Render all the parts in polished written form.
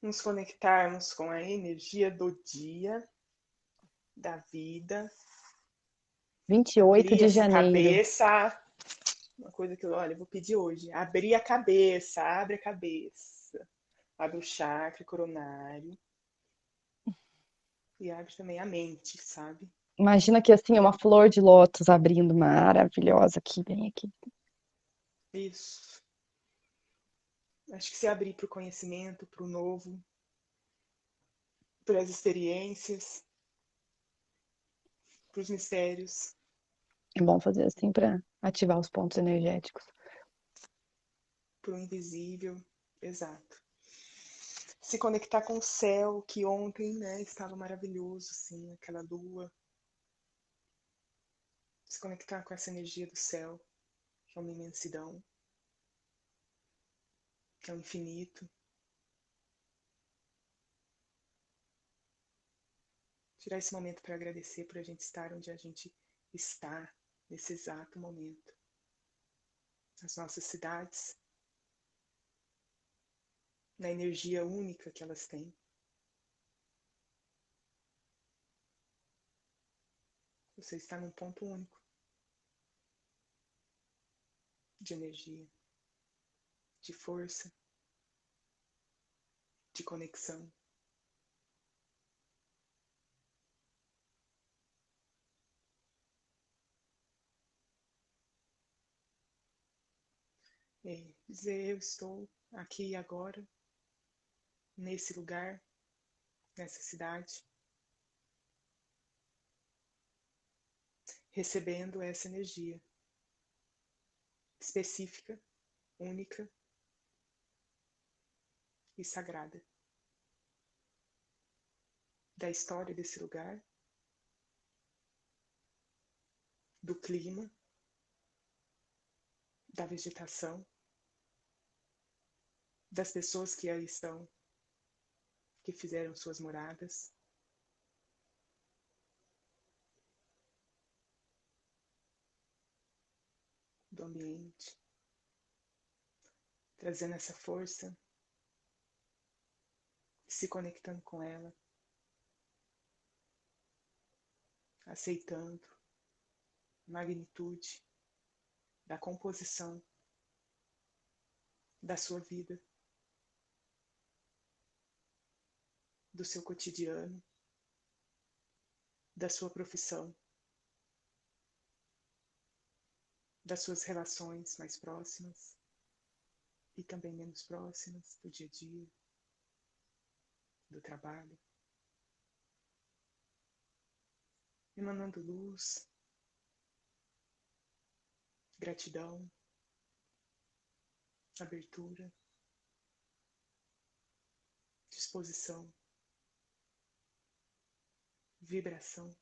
nos conectarmos com a energia do dia, da vida. 28 Abrir de essa janeiro. cabeça. Uma coisa que eu vou pedir hoje. Abrir a cabeça, abre a cabeça. Abre o chakra coronário. E abre também a mente, sabe? Imagina que assim, uma flor de lótus abrindo, maravilhosa aqui, bem aqui. Isso. Acho que se abrir para o conhecimento, para o novo, para as experiências, para os mistérios. É bom fazer assim para ativar os pontos energéticos. Para o invisível, exato. Se conectar com o céu, que ontem, né, estava maravilhoso, assim, aquela lua. Se conectar com essa energia do céu, que é uma imensidão, que é o infinito. Tirar esse momento para agradecer por a gente estar onde a gente está nesse exato momento. As nossas cidades, na energia única que elas têm. Você está num ponto único de energia, de força, de conexão. E dizer, eu estou aqui e agora, nesse lugar, nessa cidade, recebendo essa energia específica, única e sagrada da história desse lugar, do clima, da vegetação, das pessoas que aí estão, que fizeram suas moradas. Do ambiente, trazendo essa força, se conectando com ela, aceitando a magnitude da composição da sua vida, do seu cotidiano, da sua profissão, das suas relações mais próximas e também menos próximas, do dia a dia, do trabalho. Emanando luz, gratidão, abertura, disposição, vibração.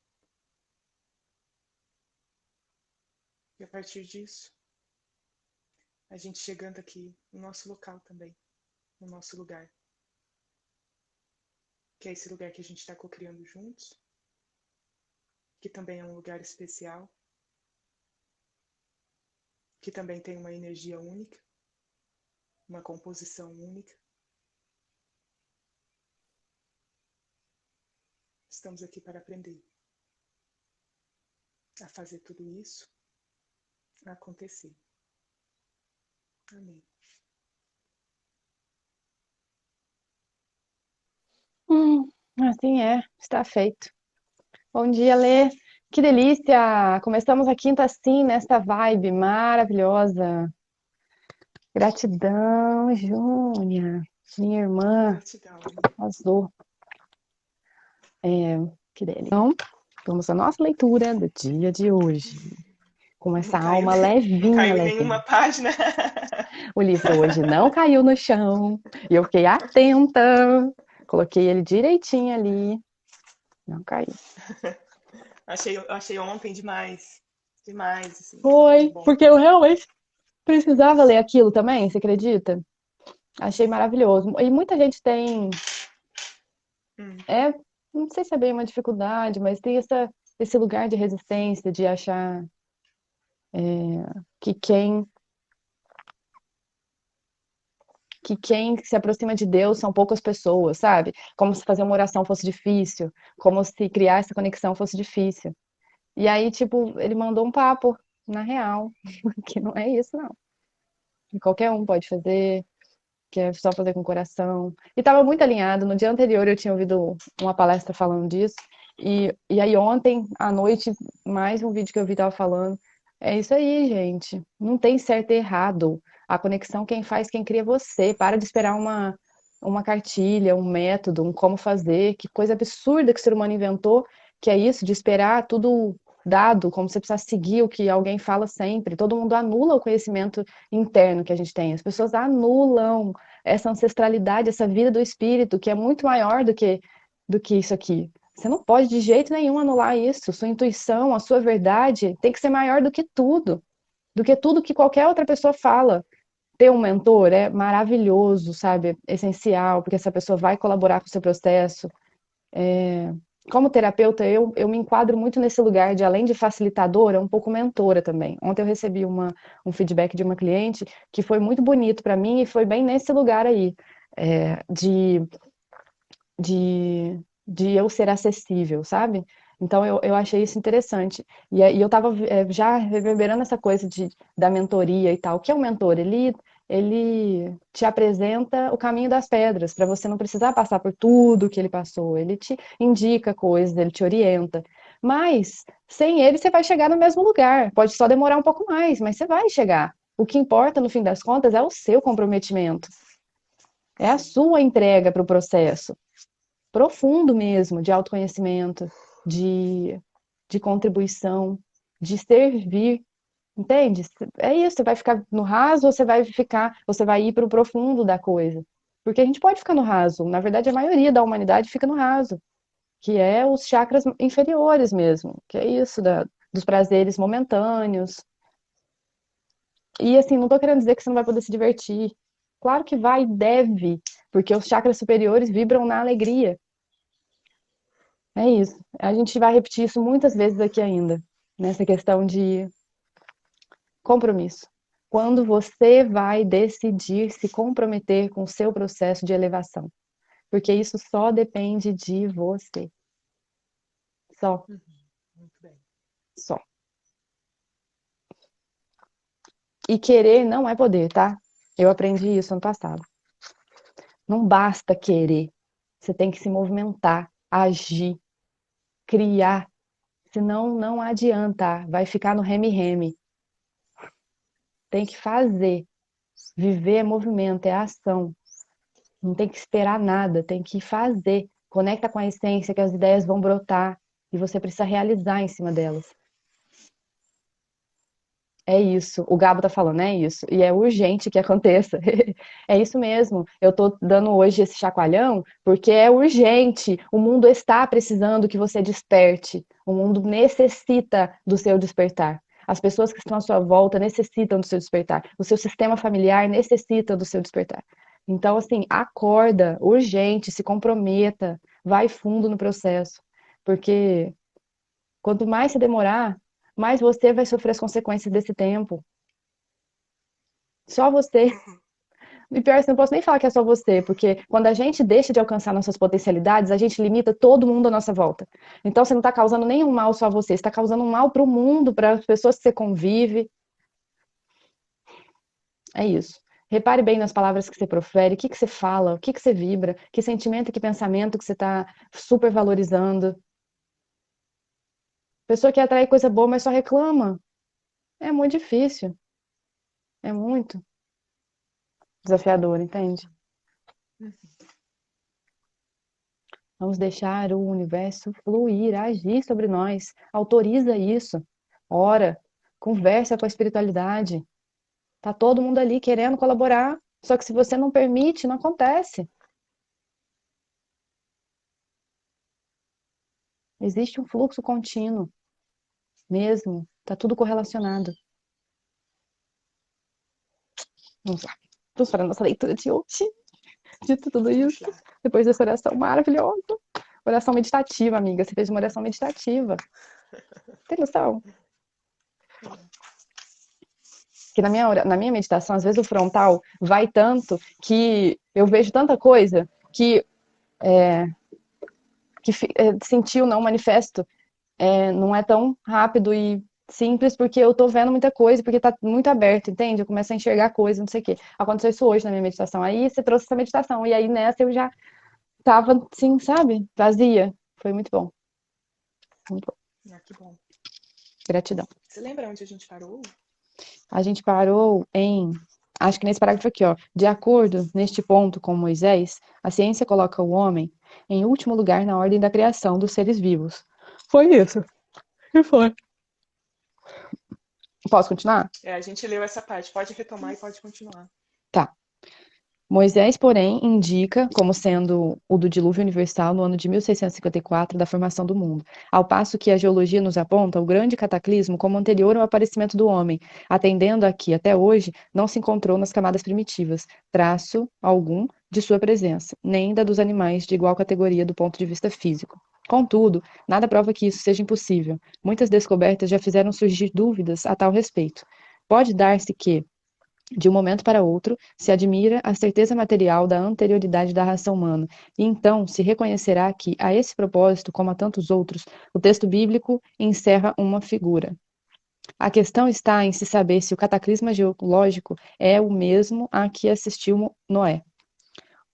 E a partir disso, a gente chegando aqui no nosso local também, no nosso lugar, que é esse lugar que a gente está co-criando juntos, que também é um lugar especial, que também tem uma energia única, uma composição única. Estamos aqui para aprender a fazer tudo isso acontecer. Amém. Assim é, está feito. Bom dia, Lê. Que delícia! Começamos a quinta assim, nessa vibe maravilhosa. Gratidão, Júnia, minha irmã, Gratidão. arrasou. Que delícia. Então, vamos à nossa leitura do dia de hoje. Com essa alma Não levinha, caiu em levinha. nenhuma página. O livro hoje não caiu no chão. E eu fiquei atenta. Coloquei ele direitinho ali. Não caiu. Achei ontem demais. Demais, assim. De Foi, bom. porque eu realmente precisava ler aquilo também, você acredita? Achei maravilhoso. E muita gente tem, Hum, é, não sei se é bem uma dificuldade, mas tem esse lugar de resistência, de achar que quem que quem se aproxima de Deus são poucas pessoas, sabe? Como se fazer uma oração fosse difícil, como se criar essa conexão fosse difícil. E aí, tipo, ele mandou um papo, na real, que não é isso, não. Que qualquer um pode fazer, que é só fazer com o coração. E estava muito alinhado. No dia anterior eu tinha ouvido uma palestra falando disso. E aí ontem à noite, mais um vídeo que eu vi tava falando. É isso aí, gente. Não tem certo e errado. A conexão quem faz, quem cria é você. Para de esperar uma cartilha, um método, um como fazer. Que coisa absurda que o ser humano inventou, que é isso, de esperar tudo dado, como você precisa seguir o que alguém fala sempre. Todo mundo anula o conhecimento interno que a gente tem. As pessoas anulam essa ancestralidade, essa vida do espírito, que é muito maior do que isso aqui. Você não pode de jeito nenhum anular isso. Sua intuição, a sua verdade tem que ser maior do que tudo que qualquer outra pessoa fala. Ter um mentor é maravilhoso, sabe? Essencial, porque essa pessoa vai colaborar com o seu processo. Como terapeuta, eu me enquadro muito nesse lugar de, além de facilitadora, um pouco mentora também. Ontem eu recebi um feedback de uma cliente que foi muito bonito para mim e foi bem nesse lugar aí, é, de eu ser acessível, sabe? Então eu achei isso interessante. E eu estava já reverberando essa coisa da mentoria e tal. O que é um mentor? Ele te apresenta o caminho das pedras, para você não precisar passar por tudo que ele passou. Ele te indica coisas, ele te orienta. Mas sem ele você vai chegar no mesmo lugar. Pode só demorar um pouco mais, mas você vai chegar. O que importa, no fim das contas, é o seu comprometimento, é a Sim. sua entrega para o processo profundo mesmo, de autoconhecimento, de, de contribuição, de servir, entende? É isso, você vai ficar no raso ou você vai ir para o profundo da coisa. Porque a gente pode ficar no raso, na verdade a maioria da humanidade fica no raso, que é os chakras inferiores mesmo, que é isso, dos prazeres momentâneos. E assim, não tô querendo dizer que você não vai poder se divertir. Claro que vai e deve, porque os chakras superiores vibram na alegria. É isso. A gente vai repetir isso muitas vezes aqui ainda, nessa questão de compromisso. Quando você vai decidir se comprometer com o seu processo de elevação. Porque isso só depende de você. Só, Uhum. Muito bem. só. E querer não é poder, tá? Eu aprendi isso ano passado. Não basta querer. Você tem que se movimentar, agir, criar. Senão não adianta. Vai ficar no reme-reme. Tem que fazer. Viver é movimento, é ação. Não tem que esperar nada, tem que fazer. Conecta com a essência que as ideias vão brotar e você precisa realizar em cima delas. É isso. O Gabo tá falando, é isso. E é urgente que aconteça. É isso mesmo. Eu tô dando hoje esse chacoalhão porque é urgente. O mundo está precisando que você desperte. O mundo necessita do seu despertar. As pessoas que estão à sua volta necessitam do seu despertar. O seu sistema familiar necessita do seu despertar. Então, assim, acorda, urgente, se comprometa, vai fundo no processo. Porque quanto mais você demorar, mais você vai sofrer as consequências desse tempo. Só você. E pior, assim, não posso nem falar que é só você, porque quando a gente deixa de alcançar nossas potencialidades, a gente limita todo mundo à nossa volta. Então você não está causando nenhum mal só a você, você está causando um mal para o mundo, para as pessoas que você convive. É isso. Repare bem nas palavras que você profere, o que que você fala, o que que você vibra, que sentimento e que pensamento que você está super valorizando. Pessoa que atrai coisa boa, mas só reclama. É muito difícil. É muito desafiador, entende? Uhum. Vamos deixar o universo fluir, agir sobre nós. Autoriza isso. Ora, conversa com a espiritualidade. Tá todo mundo ali querendo colaborar. Só que se você não permite, não acontece. Existe um fluxo contínuo, mesmo. Tá tudo correlacionado. Vamos lá. Vamos para a nossa leitura de hoje. Dito tudo Vamos isso, lá. depois dessa oração maravilhosa. Oração meditativa, amiga. Você fez uma oração meditativa. Tem noção? que na minha meditação, às vezes o frontal vai tanto que eu vejo tanta coisa que, sentir o não manifesto não é tão rápido e simples, porque eu tô vendo muita coisa, porque tá muito aberto, entende? Eu começo a enxergar coisa, não sei o quê. Aconteceu isso hoje na minha meditação. Aí você trouxe essa meditação, e aí nessa eu já tava, assim, sabe? Vazia. Foi muito bom. Muito bom. Ah, que bom. Gratidão. Você lembra onde a gente parou? A gente parou acho que nesse parágrafo aqui, ó. De acordo neste ponto com Moisés, a ciência coloca o homem em último lugar na ordem da criação dos seres vivos. Foi isso. E foi. Posso continuar? A gente leu essa parte. Pode retomar e pode continuar. Tá. Moisés, porém, indica como sendo o do dilúvio universal no ano de 1654 da formação do mundo, ao passo que a geologia nos aponta o grande cataclismo como anterior ao aparecimento do homem, atendendo a que, até hoje, não se encontrou nas camadas primitivas traço algum de sua presença, nem da dos animais de igual categoria do ponto de vista físico. Contudo, nada prova que isso seja impossível. Muitas descobertas já fizeram surgir dúvidas a tal respeito. Pode dar-se que, de um momento para outro, se admira a certeza material da anterioridade da raça humana, e então se reconhecerá que, a esse propósito, como a tantos outros, o texto bíblico encerra uma figura. A questão está em se saber se o cataclisma geológico é o mesmo a que assistiu Noé.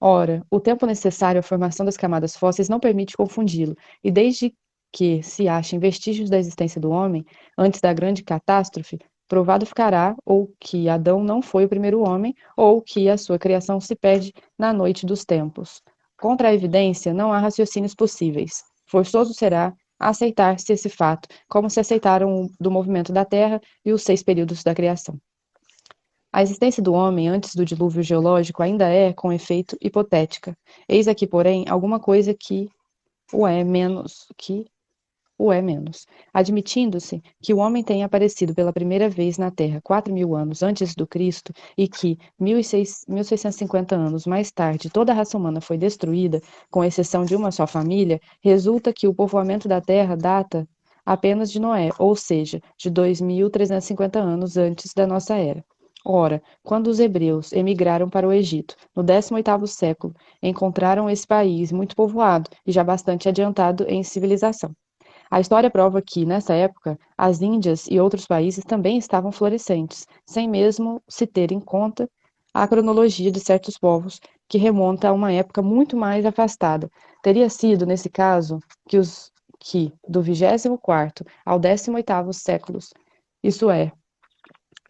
Ora, o tempo necessário à formação das camadas fósseis não permite confundi-lo, e desde que se achem vestígios da existência do homem, antes da grande catástrofe, provado ficará ou que Adão não foi o primeiro homem, ou que a sua criação se perde na noite dos tempos. Contra a evidência, não há raciocínios possíveis. Forçoso será aceitar-se esse fato, como se aceitaram o do movimento da Terra e os 6 períodos da criação. A existência do homem antes do dilúvio geológico ainda é, com efeito, hipotética. Eis aqui, porém, alguma coisa que o é menos, admitindo-se que o homem tenha aparecido pela primeira vez na Terra 4.000 anos antes do Cristo e que 1650 anos mais tarde toda a raça humana foi destruída, com exceção de uma só família, resulta que o povoamento da Terra data apenas de Noé, ou seja, de 2.350 anos antes da nossa era. Ora, quando os hebreus emigraram para o Egito, no 18º século, encontraram esse país muito povoado e já bastante adiantado em civilização. A história prova que, nessa época, as Índias e outros países também estavam florescentes, sem mesmo se ter em conta a cronologia de certos povos, que remonta a uma época muito mais afastada. Teria sido, nesse caso, que do 24º ao 18º séculos, isso é,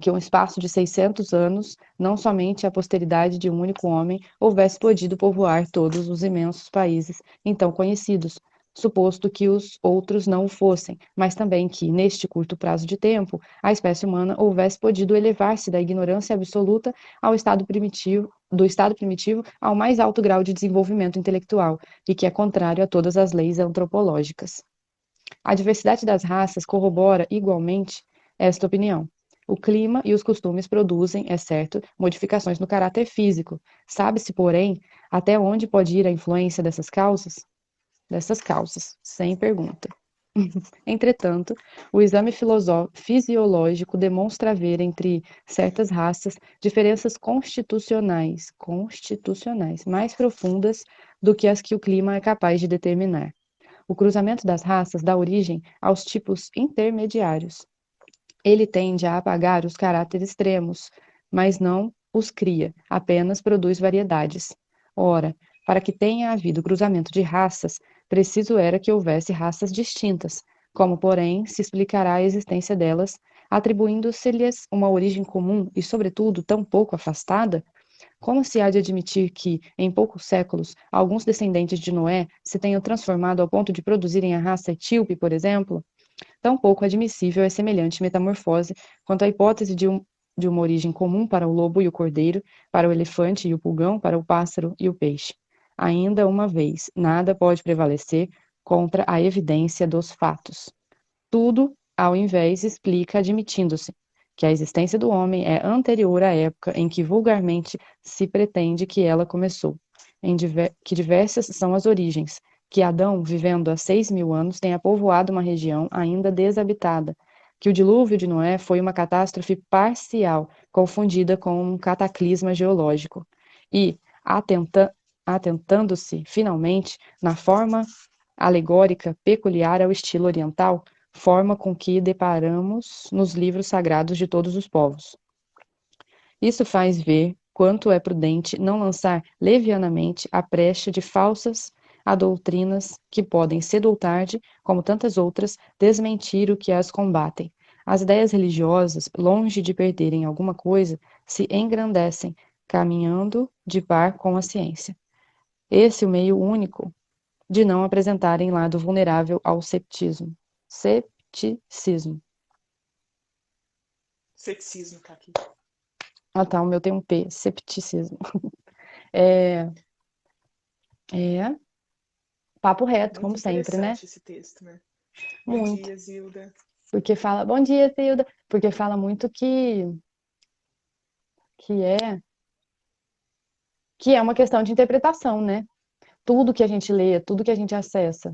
que um espaço de 600 anos, não somente a posteridade de um único homem, houvesse podido povoar todos os imensos países então conhecidos, suposto que os outros não o fossem, mas também que, neste curto prazo de tempo, a espécie humana houvesse podido elevar-se da ignorância absoluta ao do estado primitivo ao mais alto grau de desenvolvimento intelectual, e que é contrário a todas as leis antropológicas. A diversidade das raças corrobora igualmente esta opinião. O clima e os costumes produzem, é certo, modificações no caráter físico. Sabe-se, porém, até onde pode ir a influência dessas causas? Dessas causas, sem pergunta. Entretanto, o exame fisiológico demonstra haver entre certas raças diferenças constitucionais mais profundas do que as que o clima é capaz de determinar. O cruzamento das raças dá origem aos tipos intermediários. Ele tende a apagar os caráteres extremos, mas não os cria, apenas produz variedades. Ora, para que tenha havido cruzamento de raças, preciso era que houvesse raças distintas, como, porém, se explicará a existência delas, atribuindo-se-lhes uma origem comum e, sobretudo, tão pouco afastada? Como se há de admitir que, em poucos séculos, alguns descendentes de Noé se tenham transformado ao ponto de produzirem a raça etíope, por exemplo? Tão pouco admissível é semelhante metamorfose quanto a hipótese de uma origem comum para o lobo e o cordeiro, para o elefante e o pulgão, para o pássaro e o peixe. Ainda uma vez, nada pode prevalecer contra a evidência dos fatos. Tudo, ao invés, explica admitindo-se que a existência do homem é anterior à época em que vulgarmente se pretende que ela começou, que diversas são as origens, que Adão, vivendo há 6.000 anos, tenha povoado uma região ainda desabitada, que o dilúvio de Noé foi uma catástrofe parcial, confundida com um cataclisma geológico. E, atentando-se, finalmente, na forma alegórica peculiar ao estilo oriental, forma com que deparamos nos livros sagrados de todos os povos. Isso faz ver quanto é prudente não lançar levianamente a brecha de falsas a doutrinas que podem, cedo ou tarde, como tantas outras, desmentir o que as combatem. As ideias religiosas, longe de perderem alguma coisa, se engrandecem, caminhando de par com a ciência. Esse é o meio único de não apresentarem lado vulnerável ao cepticismo. Cepticismo. Ceticismo tá aqui. Ah, tá, o meu tem um P, cepticismo. É, é papo reto, Muito como sempre, né? interessante esse texto, né? Bom Muito. dia, Zilda. Porque fala, bom dia, Tilda. Porque fala muito que é que é uma questão de interpretação, né? Tudo que a gente lê, tudo que a gente acessa,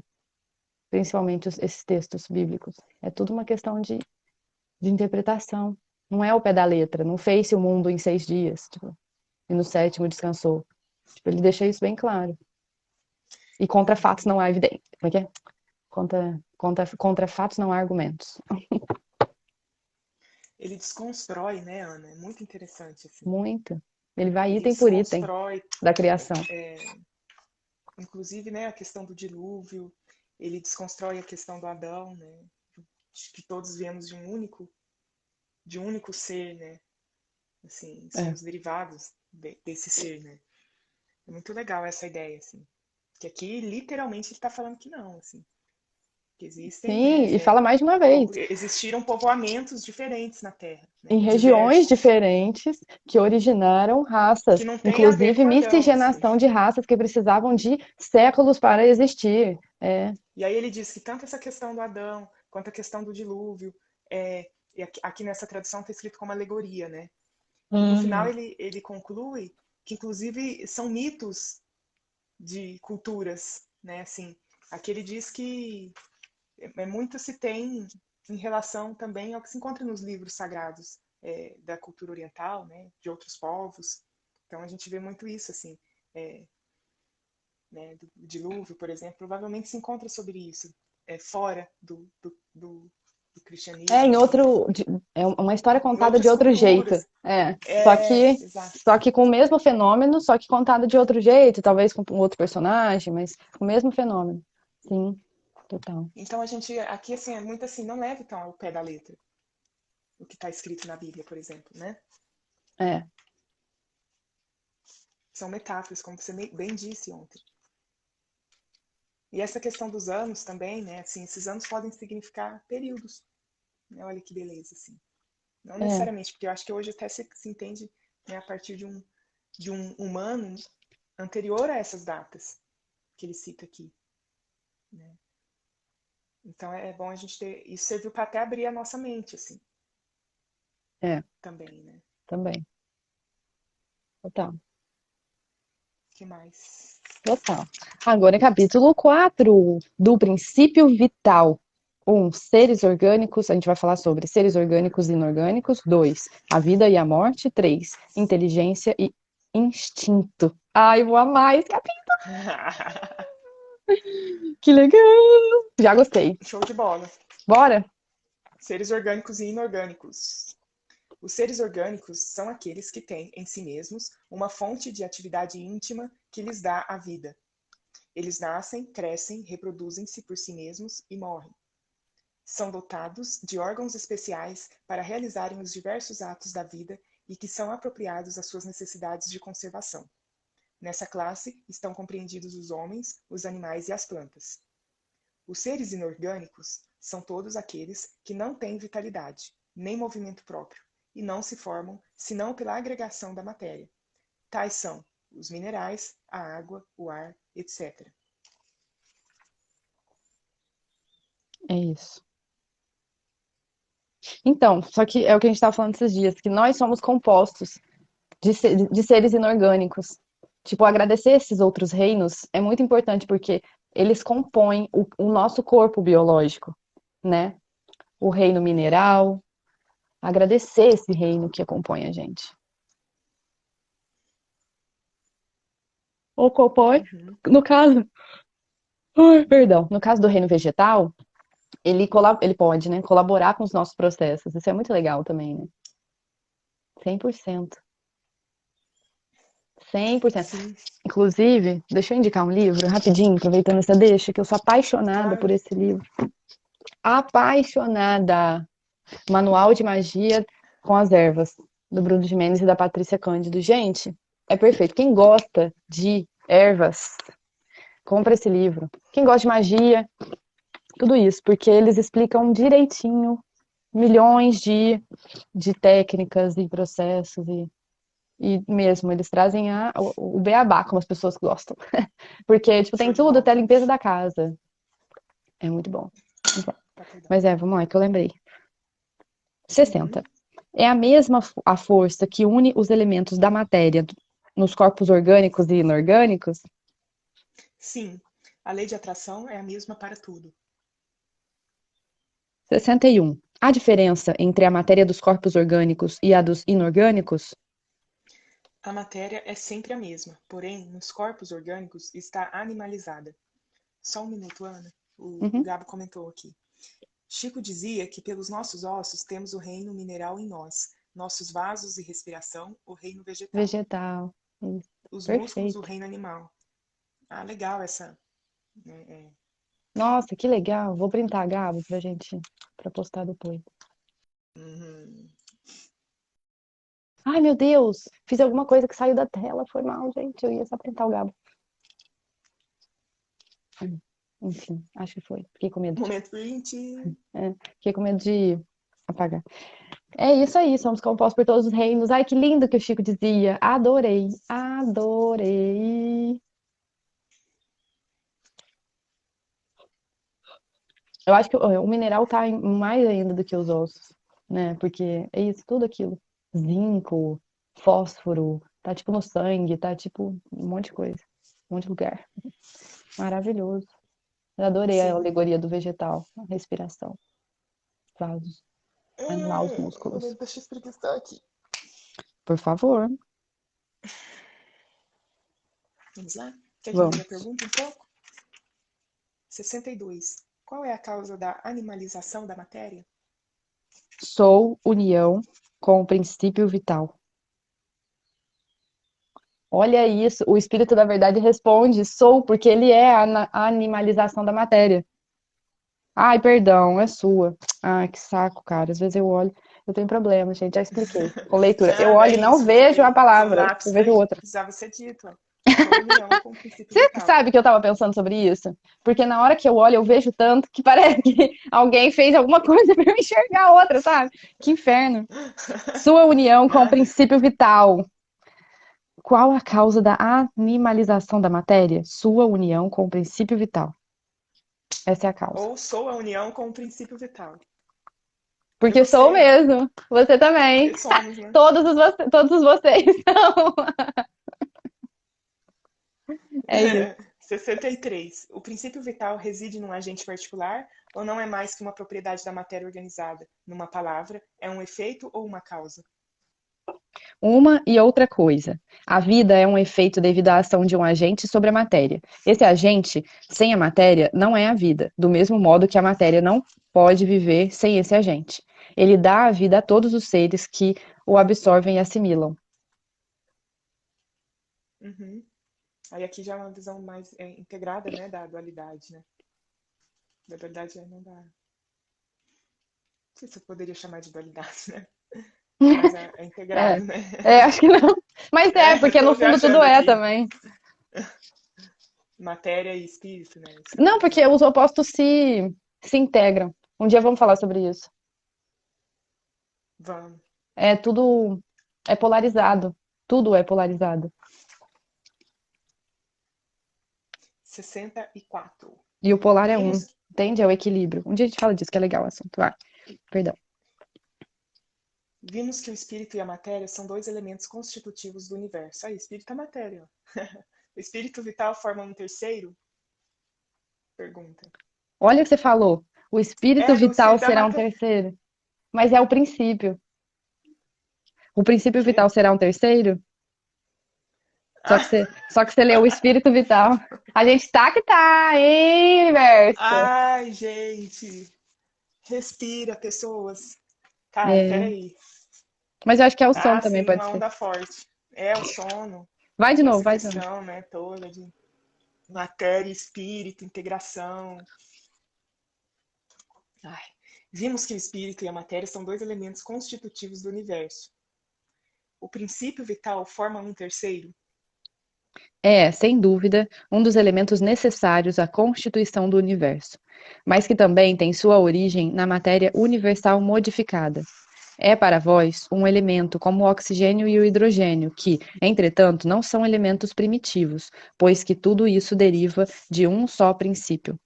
principalmente esses textos bíblicos, é tudo uma questão de interpretação. Não é o pé da letra. Não fez o mundo em 6 dias, tipo, e no sétimo descansou. Tipo, ele deixa isso bem claro. E contra fatos não há evidência. Como é que é? Contra fatos não há argumentos. Ele desconstrói, né, Ana? É muito interessante, assim. Muito. Ele vai Ele item por item desconstrói, da criação. inclusive, né, a questão do dilúvio. Ele desconstrói a questão do Adão, né? De que todos viemos de um único ser, né? Assim, É. somos derivados desse ser, né? É muito legal essa ideia, assim. Que aqui, literalmente, ele está falando que não, assim. Que existem, Sim, né? e fala mais de uma vez. Existiram povoamentos diferentes na Terra, Em né? regiões Diversos. diferentes que originaram raças, Que não tem a ver inclusive com Adão, assim. miscigenação de raças que precisavam de séculos para existir. É, E aí ele diz que tanto essa questão do Adão, quanto a questão do dilúvio, e aqui nessa tradução está escrito como alegoria, né? E no final uhum, ele conclui que, inclusive, são mitos de culturas, né? Assim, aqui ele diz que muito se tem em relação também ao que se encontra nos livros sagrados da cultura oriental, né? De outros povos. Então a gente vê muito isso, assim, né? Do dilúvio, por exemplo, provavelmente se encontra sobre isso, fora do é cristianismo em também. outro, é uma história Em contada de outras outro jeito. culturas. É, Exato. só que com o mesmo fenômeno, só que contado de outro jeito, talvez com um outro personagem, mas com o mesmo fenômeno. Sim, total. Então a gente, aqui assim, é muito assim, não leve então ao pé da letra o que está escrito na Bíblia, por exemplo, né? É, São metáforas, como você bem disse ontem. E essa questão dos anos também, né? Assim, esses anos podem significar períodos. Né? Olha que beleza, assim. Não é, necessariamente, porque eu acho que hoje até se entende, né, a partir de um humano anterior a essas datas que ele cita aqui. Né? Então é bom a gente ter. Isso serviu para até abrir a nossa mente, assim, é, também, né? também. Total. Que mais? Total. Agora, capítulo 4 do princípio vital. 1. Seres orgânicos. A gente vai falar sobre seres orgânicos e inorgânicos. 2. A vida e a morte. 3. Inteligência e instinto. Ai, vou amar esse capítulo. Que legal. Já gostei. Show de bola. Bora? Seres orgânicos e inorgânicos. Os seres orgânicos são aqueles que têm em si mesmos uma fonte de atividade íntima que lhes dá a vida. Eles nascem, crescem, reproduzem-se por si mesmos e morrem. São dotados de órgãos especiais para realizarem os diversos atos da vida e que são apropriados às suas necessidades de conservação. Nessa classe estão compreendidos os homens, os animais e as plantas. Os seres inorgânicos são todos aqueles que não têm vitalidade, nem movimento próprio, e não se formam senão pela agregação da matéria. Tais são os minerais, a água, o ar, etc. É isso. Então, só que é o que a gente estava falando esses dias, que nós somos compostos de seres inorgânicos. Tipo, agradecer esses outros reinos é muito importante porque eles compõem o nosso corpo biológico, né? o reino mineral, agradecer esse reino que acompanha a gente. Ou compõe, Uhum. no caso, ai, perdão, no caso do reino vegetal, ele pode, né, colaborar com os nossos processos. Isso é muito legal também, né? 100%. 100%. Sim, Inclusive, deixa eu indicar um livro rapidinho, aproveitando essa deixa, que eu sou apaixonada por claro. esse livro. Apaixonada. Manual de Magia com as Ervas, do Bruno Gimenez e da Patrícia Cândido. Gente, é perfeito. Quem gosta de ervas, compra esse livro. Quem gosta de magia, tudo isso, porque eles explicam direitinho milhões de técnicas e processos e mesmo eles trazem o beabá, como as pessoas gostam. Porque, tipo, Show tem de tudo, até bola. a limpeza da casa. É muito bom. Muito bom. Tá, perdão. Mas vamos lá, que eu lembrei. Uhum. 60. É a mesma a força que une os elementos da matéria nos corpos orgânicos e inorgânicos? Sim, a lei de atração é a mesma para tudo. 61. Há diferença entre a matéria dos corpos orgânicos e a dos inorgânicos? A matéria é sempre a mesma, porém, nos corpos orgânicos está animalizada. Só um minuto, Ana. O Uhum. Gabo comentou aqui. Chico dizia que pelos nossos ossos temos o reino mineral em nós, nossos vasos e respiração, o reino vegetal. Vegetal. Isso. Os músculos, o Perfeito. reino animal. Ah, legal essa. É. Nossa, que legal. Vou printar, Gabo, pra postar depois. Uhum. Ai, meu Deus. Fiz alguma coisa que saiu da tela. Foi mal, gente. Eu ia só printar o Gabo. Enfim, acho que foi. Fiquei com medo Momento print. fiquei com medo de apagar. É isso aí, somos compostos por todos os reinos. Ai, que lindo que o Chico dizia. Adorei, adorei. Eu acho que o mineral tá mais ainda do que os ossos, né? Porque é isso, tudo aquilo. Zinco, fósforo, tá tipo no sangue, tá tipo um monte de coisa, um monte de lugar. Maravilhoso. Eu adorei a Sim. alegoria do vegetal, a respiração, vasos, animar os músculos. Deixa eu espreguiçar aqui. Por favor, Vamos lá? Quer que eu leia a vamos. pergunta um pouco? 62. Qual é a causa da animalização da matéria? Sou união com o princípio vital. Olha isso, o espírito da verdade responde, sou, porque ele é a animalização da matéria. Ai, perdão, é sua. Ai, que saco, cara. Às vezes eu olho, eu tenho problema, gente, já expliquei. Com leitura. Eu Nada, olho é e não isso. vejo a Foi um palavra, eu lápis vejo outra. precisava ser dito. Ó. Sou união com o princípio Você vital. sabe que eu tava pensando sobre isso? Porque na hora que eu olho, eu vejo tanto que parece que alguém fez alguma coisa pra eu enxergar a outra, sabe? Que inferno. Sua união com o Nada. princípio vital. Qual a causa da animalização da matéria? Sua união com o princípio vital. Essa é a causa. Ou sou a união com o princípio vital. Eu Porque sou gostei. mesmo. Você também. Porque somos, né? Todos vocês são. É isso. 63. O princípio vital reside num agente particular ou não é mais que uma propriedade da matéria organizada? Numa palavra, é um efeito ou uma causa? Uma e outra coisa. A vida é um efeito devido à ação de um agente sobre a matéria. Esse agente, sem a matéria, não é a vida, do mesmo modo que a matéria não pode viver sem esse agente. Ele dá a vida a todos os seres que o absorvem e assimilam. Uhum. Aí aqui já é uma visão mais integrada, né, da dualidade, né? Da dualidade não dá. Não sei se eu poderia chamar de dualidade, né? Mas é É, integrado, né? acho que não. Mas Eu porque no tô fundo tudo viajando é aqui. também. Matéria e espírito, né? Não, Espírito porque e... os opostos se integram. Um dia vamos falar sobre isso. Vamos. É tudo é polarizado. Tudo é polarizado. 64. E o polar é um. Vimos, Entende? É o equilíbrio. Um dia a gente fala disso, que é legal o assunto. Vai. Perdão. vimos que o espírito e a matéria são dois elementos constitutivos do universo. Aí, espírito e matéria. Ó. O espírito vital forma um terceiro? Pergunta. Olha o que você falou. O espírito É, no vital espírito da será um matéria. terceiro. Mas é o princípio. O princípio Quê? vital será um terceiro? Ah, Só que você leu o espírito vital. A gente tá que tá, hein, universo? ai, gente. Respira, pessoas. Cara, É. peraí. Mas eu acho que é o som Ah, também, sim, pode uma ser. onda forte. É o sono, Vai de novo, essa vai de novo. questão, né, toda de matéria, espírito, integração. Ai. Vimos que o espírito e a matéria são dois elementos constitutivos do universo. O princípio vital forma um terceiro? É, sem dúvida, um dos elementos necessários à constituição do universo, mas que também tem sua origem na matéria universal modificada. É para vós um elemento como o oxigênio e o hidrogênio, que, entretanto, não são elementos primitivos, pois que tudo isso deriva de um só princípio.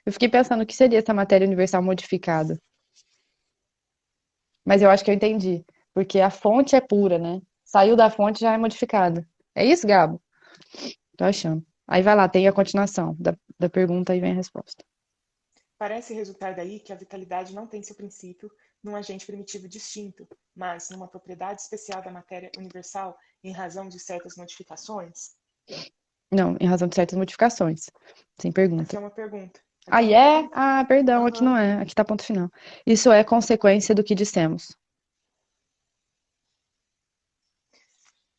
Eu fiquei pensando o que seria essa matéria universal modificada, mas eu acho que eu entendi, porque a fonte é pura, né? Saiu da fonte já é modificada. É isso, Gabo? Tô achando. Aí vai lá, tem a continuação da pergunta e vem a resposta. Parece resultar daí que a vitalidade não tem seu princípio num agente primitivo distinto, mas numa propriedade especial da matéria universal em razão de certas modificações? Não, em razão de certas modificações. Sem Aqui pergunta. é uma pergunta. Aqui é Aí uma é? pergunta. Ah, perdão, aqui Aham. não é. Aqui tá ponto final. Isso é consequência do que dissemos.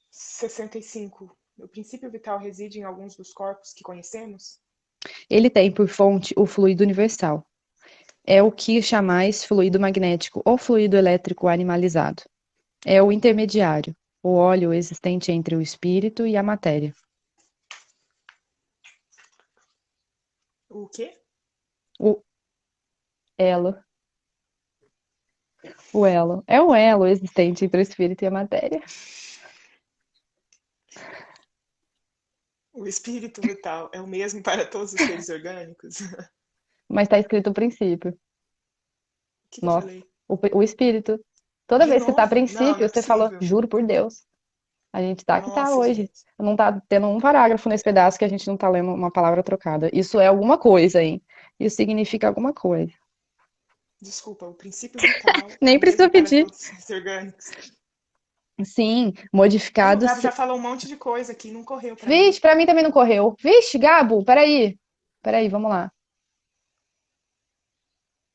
65. O princípio vital reside em alguns dos corpos que conhecemos? Ele tem por fonte o fluido universal. É o que chamais fluido magnético ou fluido elétrico animalizado. É o intermediário, o óleo existente entre o espírito e a matéria. O quê? O elo. O elo. É o elo existente entre o espírito e a matéria. O espírito vital é o mesmo para todos os seres orgânicos? O Mas está escrito o princípio. que eu Nossa, falei? o espírito. Toda De vez que você tá a novo? Não, não princípio, é você falou, possível. juro por Deus. A gente tá que tá Nossa, hoje. gente. Não tá tendo um parágrafo nesse pedaço que a gente não tá lendo uma palavra trocada. Isso é alguma coisa, hein? Isso significa alguma coisa. Desculpa, o princípio vital é Nem o mesmo precisa para pedir. todos os seres orgânicos. Sim, Mas o modificados. Gabo já falou um monte de coisa aqui, não correu para mim. Vixe, pra mim também não correu. Vixe, Gabo, peraí. Peraí, vamos lá.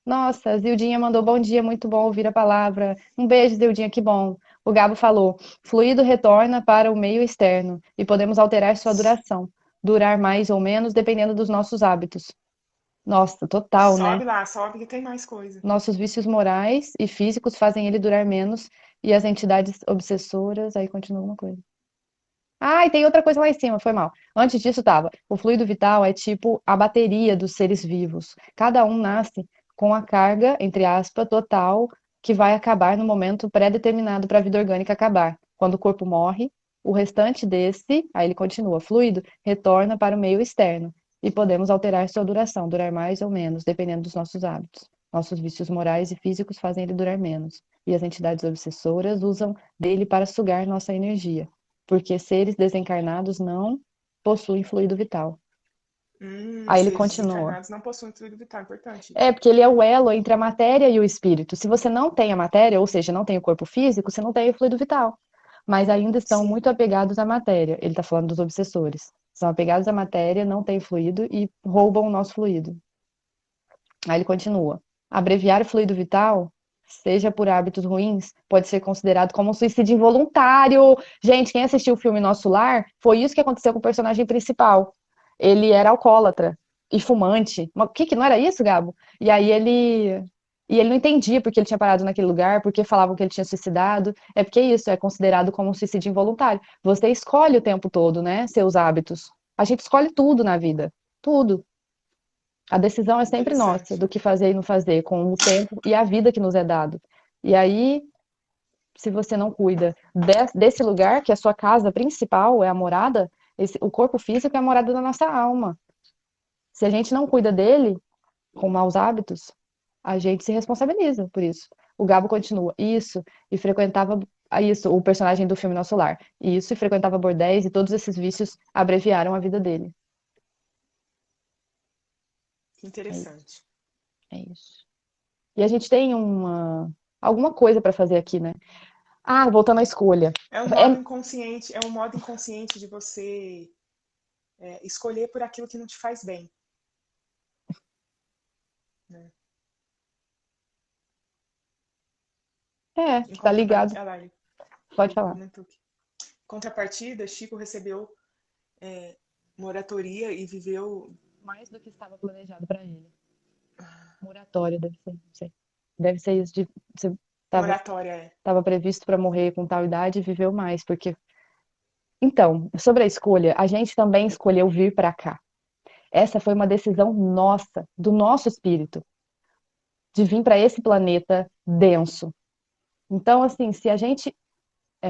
Nossa, a Zildinha mandou bom dia, muito bom ouvir a palavra. Um beijo, Zildinha, que bom. O Gabo falou: fluido retorna para o meio externo e podemos alterar sua duração, durar mais ou menos dependendo dos nossos hábitos. Nossa, total, né? Sobe lá, sobe que tem mais coisa. Nossos vícios morais e físicos fazem ele durar menos e as entidades obsessoras, aí continua uma coisa. Ah, e tem outra coisa lá em cima, foi mal. Antes disso tava, o fluido vital é tipo a bateria dos seres vivos. Cada um nasce com a carga, entre aspas, total, que vai acabar no momento pré-determinado para a vida orgânica acabar. Quando o corpo morre, o restante desse, aí ele continua, fluido, retorna para o meio externo. E podemos alterar sua duração, durar mais ou menos, dependendo dos nossos hábitos. Nossos vícios morais e físicos fazem ele durar menos. E as entidades obsessoras usam dele para sugar nossa energia porque seres desencarnados não possuem fluido vital. Aí ele Seres continua. desencarnados não possuem fluido vital, importante É, isso. porque ele é o elo entre a matéria e o espírito. Se você não tem a matéria, ou seja, não tem o corpo físico, você não tem o fluido vital. Mas ainda estão Sim. muito apegados à matéria. Ele está falando dos obsessores. São apegados à matéria, não têm fluido e roubam o nosso fluido. Aí ele continua. Abreviar o fluido vital, seja por hábitos ruins, pode ser considerado como um suicídio involuntário. Gente, quem assistiu o filme Nosso Lar, foi isso que aconteceu com o personagem principal. Ele era alcoólatra e fumante. O que não era isso, Gabo? E aí ele não entendia porque ele tinha parado naquele lugar, porque falavam que ele tinha suicidado. É porque isso é considerado como um suicídio involuntário. Você escolhe o tempo todo, né, seus hábitos. A gente escolhe tudo na vida. Tudo. A decisão é sempre nossa, Interessante. do que fazer e não fazer, com o tempo e a vida que nos é dado. E aí, se você não cuida desse lugar, que é a sua casa principal, é a morada, o corpo físico é a morada da nossa alma. Se a gente não cuida dele, com maus hábitos, a gente se responsabiliza por isso. O Gabo continua. Isso, e frequentava. Isso, o personagem do filme Nosso Lar. Isso, e frequentava bordéis, e todos esses vícios abreviaram a vida dele. Que É isso, interessante. é isso. E a gente tem alguma coisa pra fazer aqui, né? Ah, voltando à escolha. É, É um modo inconsciente de você escolher por aquilo que não te faz bem. Né? é, Em tá ligado. contrapartida, ele Pode falar. comentou aqui. Contrapartida, Chico recebeu moratoria e viveu. Mais do que estava planejado pra ele. Moratória, deve ser, não sei. Deve ser isso de você estava Moratória, é. estava previsto para morrer com tal idade e viveu mais, porque então, sobre a escolha, a gente também escolheu vir para cá. Essa foi uma decisão nossa, do nosso espírito, de vir para esse planeta denso. Então, assim, se a gente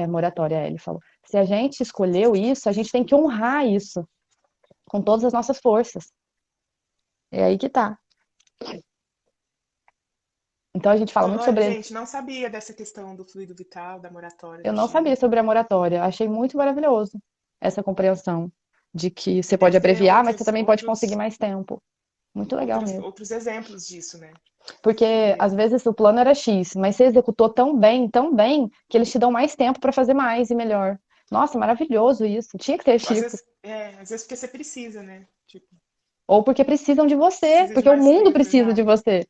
moratória, ele falou. Se a gente escolheu isso, a gente tem que honrar isso com todas as nossas forças. É aí que tá. Então a gente fala muito Olha, sobre. gente, não sabia dessa questão do fluido vital, da moratória Eu do não sabia Chico. sobre a moratória. Achei muito maravilhoso essa compreensão de que você pode Deve ter abreviar, mas você também pode conseguir mais tempo. Muito legal mesmo. outros exemplos disso, né? Porque às É. vezes o plano era X, mas você executou tão bem, que eles te dão mais tempo para fazer mais e melhor. Nossa, maravilhoso isso. Tinha que ter Chico. Às vezes porque você precisa, né? Tipo, Ou porque precisam de você, precisa de porque o mais mundo tempo, precisa de exato. você.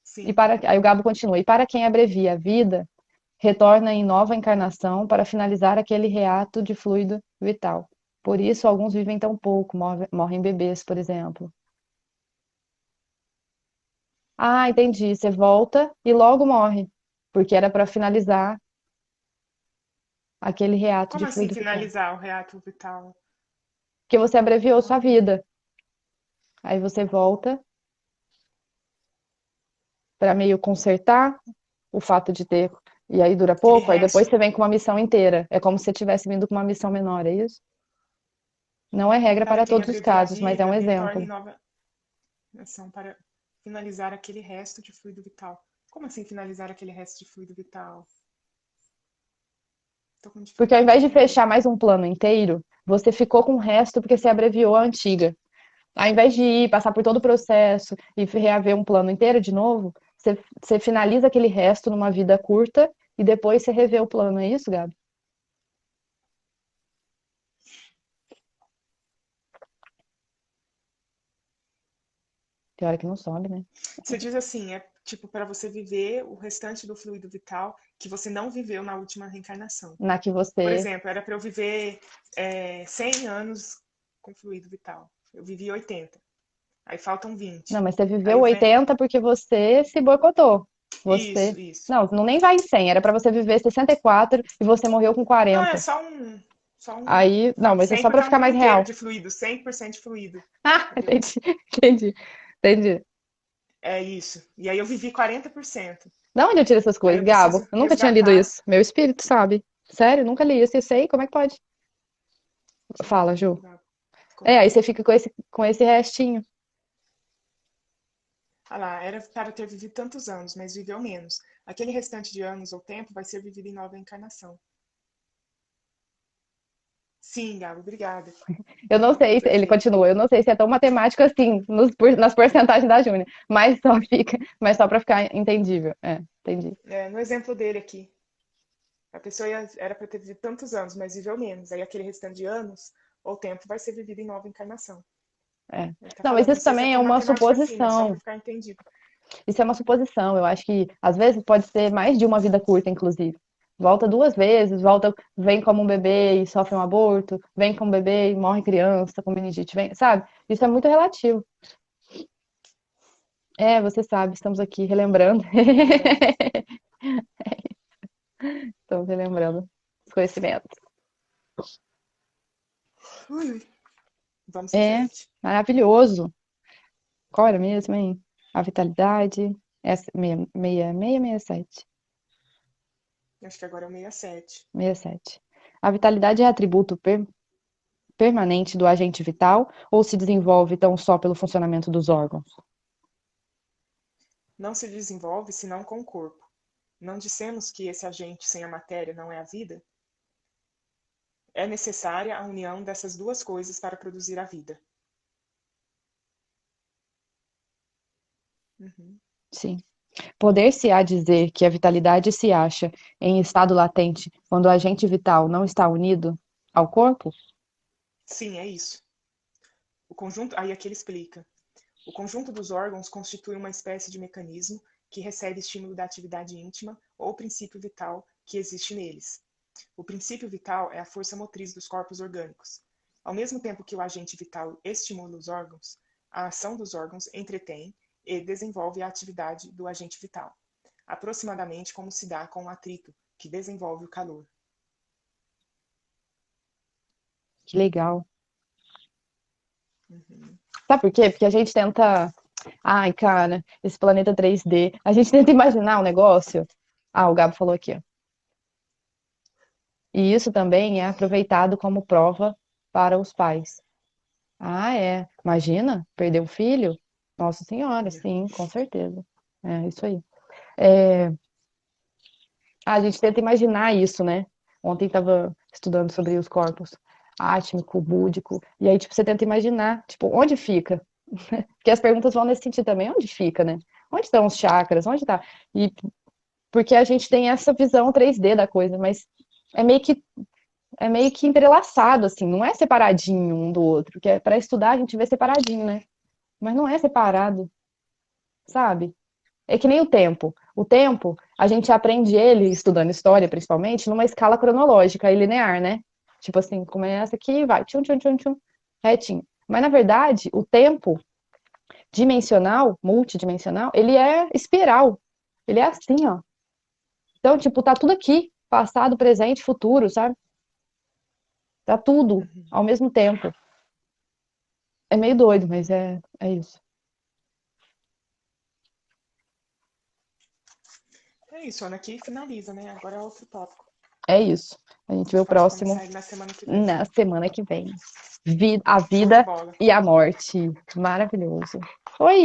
Sim. Aí o Gabo continua. E para quem abrevia a vida, retorna em nova encarnação para finalizar aquele reato de fluido vital. Por isso, alguns vivem tão pouco, morrem bebês, por exemplo. Ah, entendi. Você volta e logo morre, porque era para finalizar aquele reato Como de assim fluido vital. finalizar o reato vital? Porque você abreviou sua Ah, vida. Aí você volta para meio consertar o fato de ter. E aí dura aquele pouco, aí depois resto. você vem com uma missão inteira. É como se você tivesse vindo com uma missão menor, é isso? Não é regra Para para quem todos os abrevia a casos, mas é vida, um retorne exemplo. nova ação para finalizar aquele resto de fluido vital. Como assim finalizar aquele resto de fluido vital? Estou com Porque ao dificuldade invés de de entender. fechar mais um plano inteiro, você ficou com o resto porque você abreviou a antiga. Ao invés de ir, passar por todo o processo e reaver um plano inteiro de novo, você finaliza aquele resto numa vida curta e depois você revê o plano. É isso, Gabi? Tem hora que não sobe, né? Você diz assim, é tipo para você viver o restante do fluido vital que você não viveu na última reencarnação. Na que Por você. exemplo, era para eu viver 100 anos com fluido vital. Eu vivi 80. Aí faltam Não, 20. mas você viveu Aí vem. 80 porque você se boicotou. Você. Isso, isso. Não nem vai em 100. Era pra você viver 64 e você morreu com Não, é 40. só um. Só um. Aí. Não, mas é 100 só pra porque é um ficar número mais inteiro real. de fluido, 100% de fluido. Ah, Entendeu? entendi. Entendi. Entendi. É isso. E aí eu vivi 40%. Da onde eu tiro essas Aí coisas, eu Gabo? preciso Eu nunca tinha lido resgatar. isso. Meu espírito sabe. Sério, nunca li isso. E sei, como é que pode? Deixa eu ver Fala, aqui, Ju. Gabo. É, aí Como? você fica com esse restinho. Ah lá, era para ter vivido tantos anos, mas viveu menos. Aquele restante de anos ou tempo vai ser vivido em nova encarnação. Sim, Gabo, obrigada. Eu não sei, ele Perfeito. continua, eu não sei se é tão matemático assim, nas porcentagens da Júnia, mas só para ficar entendível. É, entendi. No exemplo dele aqui, a pessoa era para ter vivido tantos anos, mas viveu menos. Aí aquele restante de anos ou tempo vai ser vivido em nova encarnação. É. Ele tá Não, mas falando, não isso sei se é também é tão uma matemático assim, mas só para suposição. ficar entendido. Isso é uma suposição. Eu acho que às vezes pode ser mais de uma vida curta, inclusive. Volta duas vezes, volta, vem como um bebê e sofre um aborto, vem como um bebê e morre criança com meningite, vem, sabe? Isso é muito relativo. É, você sabe, estamos aqui relembrando. Relembrando. Estamos relembrando os conhecimentos. Ui, ui. Vamos em É, frente. maravilhoso. Qual era mesmo, hein? A vitalidade. Essa, 67. Acho que agora é o 67. 67. A vitalidade é atributo permanente do agente vital ou se desenvolve tão só pelo funcionamento dos órgãos? não se desenvolve senão com o corpo. Não dissemos que esse agente sem a matéria não é a vida? É necessária a união dessas duas coisas para produzir a vida. Uhum. Sim. Poder-se-á dizer que a vitalidade se acha em estado latente quando o agente vital não está unido ao corpo? Sim, é isso. O conjunto, aí aqui ele explica. O conjunto dos órgãos constitui uma espécie de mecanismo que recebe estímulo da atividade íntima ou princípio vital que existe neles. O princípio vital é a força motriz dos corpos orgânicos. Ao mesmo tempo que o agente vital estimula os órgãos, a ação dos órgãos entretém e desenvolve a atividade do agente vital, aproximadamente como se dá com o atrito, que desenvolve o calor. Que legal. Uhum. Sabe por quê? Porque a gente tenta. Ai, cara, esse planeta 3D. A gente tenta imaginar o negócio. Ah, o Gabo falou aqui, ó. E isso também é aproveitado como prova para os pais. Ah, é. Imagina, perder o filho? Nossa Senhora, sim, com certeza. É isso aí. É, a gente tenta imaginar isso, né? Ontem estava estudando sobre os corpos átmico, búdico, e aí, tipo, você tenta imaginar, tipo, onde fica? Porque as perguntas vão nesse sentido também, onde fica, né? Onde estão os chakras? Onde tá? E porque a gente tem essa visão 3D da coisa, mas é meio que é meio que entrelaçado, assim, não é separadinho um do outro, porque para estudar a gente vê separadinho, né? Mas não é separado, sabe? É que nem o tempo. O tempo, a gente aprende ele, estudando história principalmente, numa escala cronológica e linear, né? Tipo assim, começa aqui e vai, tchum, tchum, tchum, tchum, retinho. Mas, na verdade, o tempo dimensional, multidimensional, ele é espiral. Ele é assim, ó. Então, tipo, tá tudo aqui, passado, presente, futuro, sabe? Tá tudo Uhum. ao mesmo tempo. É meio doido, mas é isso. É isso, Ana, aqui finaliza, né? Agora é outro tópico. É isso. A gente A vê gente o pode próximo começar ele na semana que vem. na semana que vem. A Show de vida bola. e a morte. Maravilhoso. Oi!